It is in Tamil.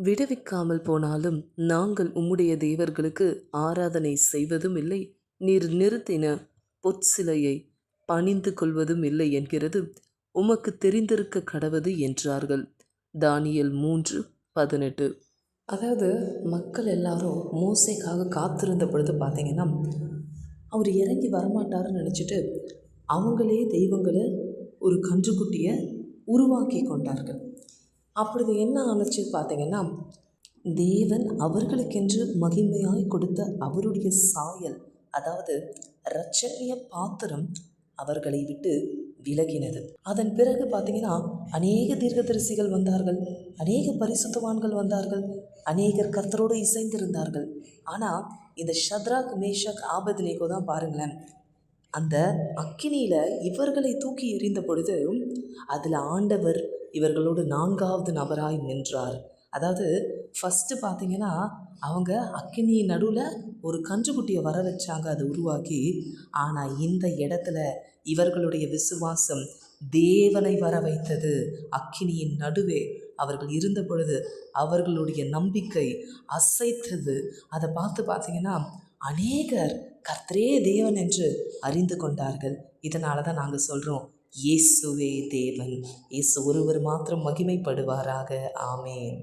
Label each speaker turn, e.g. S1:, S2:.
S1: விடுவிக்காமல் போனாலும் நாங்கள் உம்முடைய தேவர்களுக்கு ஆராதனை செய்வதும் இல்லை, நீர் நிறுத்தின பொற்சிலையை பணிந்து கொள்வதும் இல்லை என்கிறது உமக்கு தெரிந்திருக்க கடவது என்றார்கள். தானியேல் 3:18. அதாவது மக்கள் எல்லாரும் மோசேக்காக காத்திருந்த பொழுது பார்த்தீங்கன்னா, அவர் இறங்கி வரமாட்டாருன்னு நினச்சிட்டு அவங்களே தெய்வங்களை ஒரு கன்றுக்குட்டியை உருவாக்கி கொண்டார்கள். அப்பொழுது என்ன ஆணுச்சு பார்த்தீங்கன்னா, தேவன் அவர்களுக்கென்று மகிமையாய் கொடுத்த அவருடைய சாயல், அதாவது இரட்சணிய பாத்திரம் அவர்களை விட்டு விலகினது. அதன் பிறகு பார்த்தீங்கன்னா, அநேக தீர்க்கதரிசிகள் வந்தார்கள், அநேக பரிசுத்தவான்கள் வந்தார்கள், அநேகர் கர்த்தரோடு இசைந்திருந்தார்கள். ஆனால் இந்த ஷத்ராக், மேஷக், ஆபேத்நேகோ தான் பாருங்களேன், அந்த அக்கினியில் இவர்களை தூக்கி எறிந்த பொழுது அதில் ஆண்டவர் இவர்களோடு 4வது நபராய் நின்றார். அதாவது ஃபஸ்ட்டு பார்த்தீங்கன்னா, அவங்க அக்கினியின் நடுவில் ஒரு கன்றுக்குட்டியை வர வச்சாங்க, அதை உருவாக்கி. ஆனால் இந்த இடத்துல இவர்களுடைய விசுவாசம் தேவனை வர வைத்தது. அக்கினியின் நடுவே அவர்கள் இருந்த பொழுது அவர்களுடைய நம்பிக்கை அசைத்தது. அதை பார்த்து பார்த்தீங்கன்னா, அநேகர் கர்த்தரே தேவன் என்று அறிந்து கொண்டார்கள். இதனால தான் நாங்கள் சொல்கிறோம், இயேசுவே தேவன், இயேசு ஒருவர் மாத்திரம் மகிமைப்படுவாராக. ஆமென்.